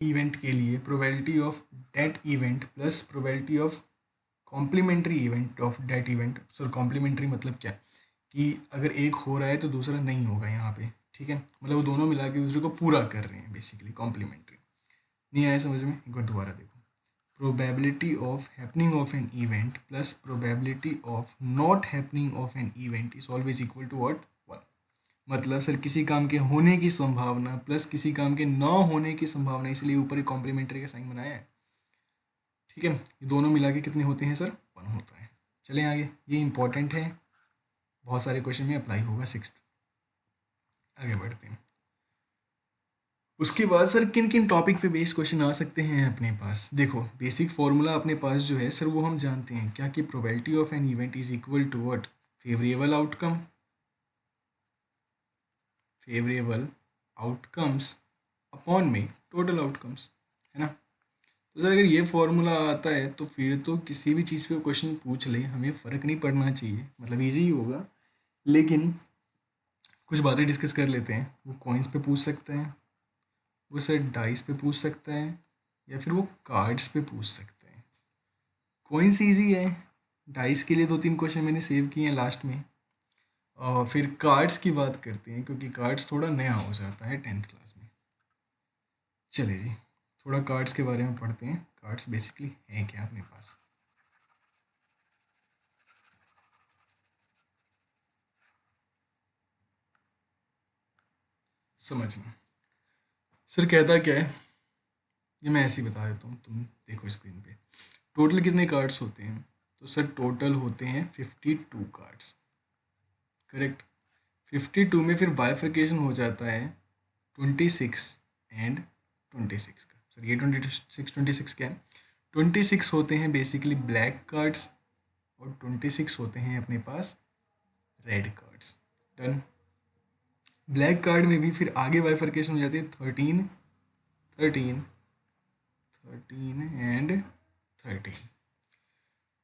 Event के लिए probability of that event plus probability of complementary event of that event. Sir complementary मतलब क्या, कि अगर एक हो रहा है तो दूसरा नहीं होगा यहाँ पे, ठीक है, मतलब वो दोनों मिला के दूसरे को पूरा कर रहे हैं, बेसिकली कॉम्प्लीमेंट्री। नहीं आया समझ में, एक बार दोबारा देखो। Probability of happening of an event plus probability of not happening of an event is always equal to what, 1। मतलब सर किसी काम के होने की संभावना प्लस किसी काम के न होने की संभावना, इसलिए ऊपर एक कॉम्प्लीमेंट्री का साइन बनाया है, ठीक है। ये दोनों मिला के कितने होते हैं सर, 1 होता है। चलें आगे, ये इंपॉर्टेंट है, बहुत सारे क्वेश्चन में अप्लाई होगा 6th। आगे बढ़ते हैं। उसके बाद सर किन किन टॉपिक पे बेस्ड क्वेश्चन आ सकते हैं अपने पास। देखो बेसिक फॉर्मूला अपने पास जो है सर वो हम जानते हैं क्या, कि probability of an event is equal to what, favourable outcome, favourable outcomes upon में टोटल आउटकम्स, है ना। तो सर अगर ये फॉर्मूला आता है तो फिर तो किसी भी चीज़ पे क्वेश्चन पूछ ले हमें फ़र्क नहीं पड़ना चाहिए, मतलब इजी ही होगा। लेकिन कुछ बातें डिस्कस कर लेते हैं। वो कॉइन्स पे पूछ सकते हैं, वो सर डाइस पे पूछ सकता है, या फिर वो कार्ड्स पे पूछ सकते हैं। कॉइन्स ईजी है, डाइस के लिए 2-3 क्वेश्चन मैंने सेव किए हैं लास्ट में। और फिर कार्ड्स की बात करते हैं, क्योंकि कार्ड्स थोड़ा नया हो जाता है 10th क्लास में। चलिए जी, थोड़ा कार्ड्स के बारे में पढ़ते हैं। कार्ड्स बेसिकली हैं क्या अपने पास। समझना सर कहता क्या है, ये मैं ऐसे ही बता देता हूँ, तुम देखो स्क्रीन पे। टोटल कितने कार्ड्स होते हैं, तो सर टोटल होते हैं 52 कार्ड्स, करेक्ट। 52 में फिर बाइफर्केशन हो जाता है 26 एंड 26 का। सर ये 26 क्या है, 26 होते हैं बेसिकली ब्लैक कार्ड्स और 26 होते हैं अपने पास red cards. Done. Black card में भी फिर आगे बाइफर्केशन हो जाती है 13 13 13 एंड 13।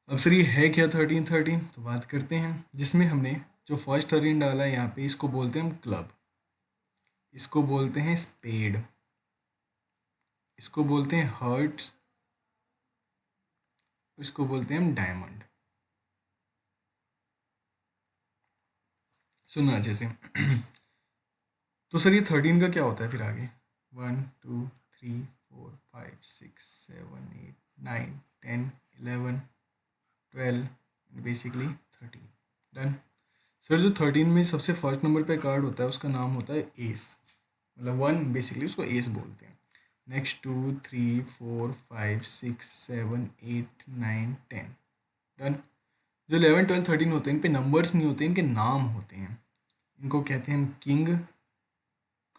अब सर ये है क्या 13 तो बात करते हैं, जिसमें हमने जो फर्स्ट 13 डाला है यहाँ पे, इसको बोलते हैं हम क्लब, इसको बोलते हैं स्पेड, इसको बोलते हैं हर्ट्स, इसको बोलते हैं हम डायमंड। सुनना अच्छे से। तो सर ये 13 का क्या होता है फिर आगे, 1 2 3 4 5 6 7 8 9 10 11 12 बेसिकली 13। डन। सर जो 13 में सबसे फर्स्ट नंबर पे कार्ड होता है उसका नाम होता है एस, मतलब 1 बेसिकली उसको एस बोलते हैं। नेक्स्ट 2 3 4 5 6 7 8 9 10। डन। जो 11 12 13 होते हैं इन पे नंबर्स नहीं होते, इनके नाम होते हैं। इनको कहते हैं हम किंग,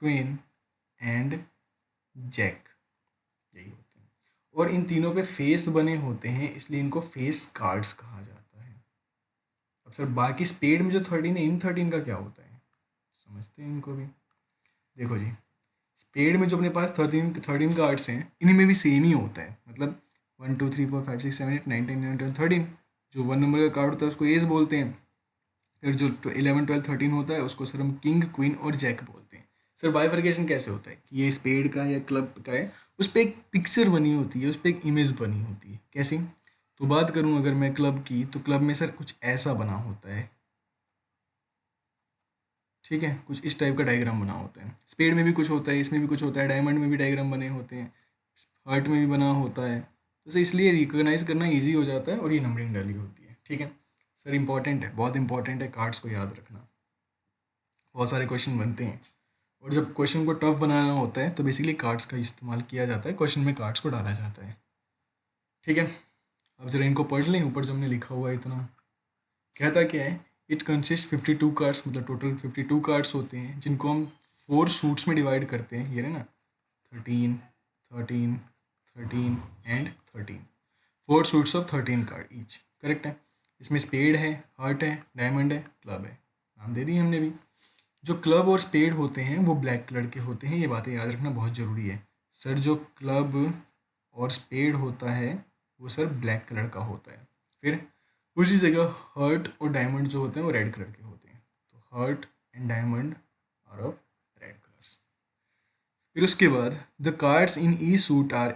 क्वीन एंड जैक, यही होते हैं। और इन तीनों पे फेस बने होते हैं, इसलिए इनको फेस कार्ड्स कहा जाता है। अब सर बाकी स्पेड में जो 13 है, इन 13 का क्या होता है, समझते हैं इनको भी। देखो जी, स्पेड में जो अपने पास 13 कार्ड्स हैं, इनमें भी सेम ही होता है, मतलब 1 2 3 4 5 6 7 8 9 10 11 12 13। जो 1 नंबर का कार्ड होता है उसको एस बोलते हैं। फिर जो 11 12 13 होता है उसको सर हम किंग, क्वीन और जैक बोलते हैं। सर बाइफर्केशन कैसे होता है कि ये स्पेड का या क्लब का है, उस पर एक पिक्चर बनी होती है, उस पर एक इमेज बनी होती है। कैसी, तो बात करूं अगर मैं क्लब की, तो क्लब में सर कुछ ऐसा बना होता है, ठीक है, कुछ इस टाइप का डायग्राम बना होता है। स्पेड में भी कुछ होता है, इसमें भी कुछ होता है, डायमंड में भी डायग्राम बने होते हैं, हार्ट में भी बना होता है। तो सर इसलिए रिकोगनाइज करना ईजी हो जाता है और ये नंबरिंग डाली होती है, ठीक है। सर इंपॉर्टेंट है, बहुत इंपॉर्टेंट है, कार्ड्स को याद रखना, बहुत सारे क्वेश्चन बनते हैं। और जब क्वेश्चन को टफ बनाना होता है तो बेसिकली कार्ड्स का इस्तेमाल किया जाता है, क्वेश्चन में कार्ड्स को डाला जाता है, ठीक है। अब जरा इनको पढ़ लें, ऊपर जो हमने लिखा हुआ है इतना। कहता क्या है, इट कंसिस्ट 52 कार्ड्स, मतलब टोटल 52 कार्ड्स होते हैं, जिनको हम 4 सूट्स में डिवाइड करते हैं, ये है ना, 13 13 13 and 13, 4 suits of 13 card each, correct है। इसमें स्पेड है, हार्ट है, डायमंड है, क्लब है, नाम दे दिए हमने भी। जो क्लब और स्पेड होते हैं वो ब्लैक कलर के होते हैं, ये बातें याद रखना बहुत ज़रूरी है। सर जो क्लब और स्पेड होता है वो सर ब्लैक कलर का होता है। फिर उसी जगह हर्ट और डायमंड जो होते हैं वो रेड कलर के होते हैं। तो heart and diamond are of red colours. फिर उसके बाद the cards in each suit are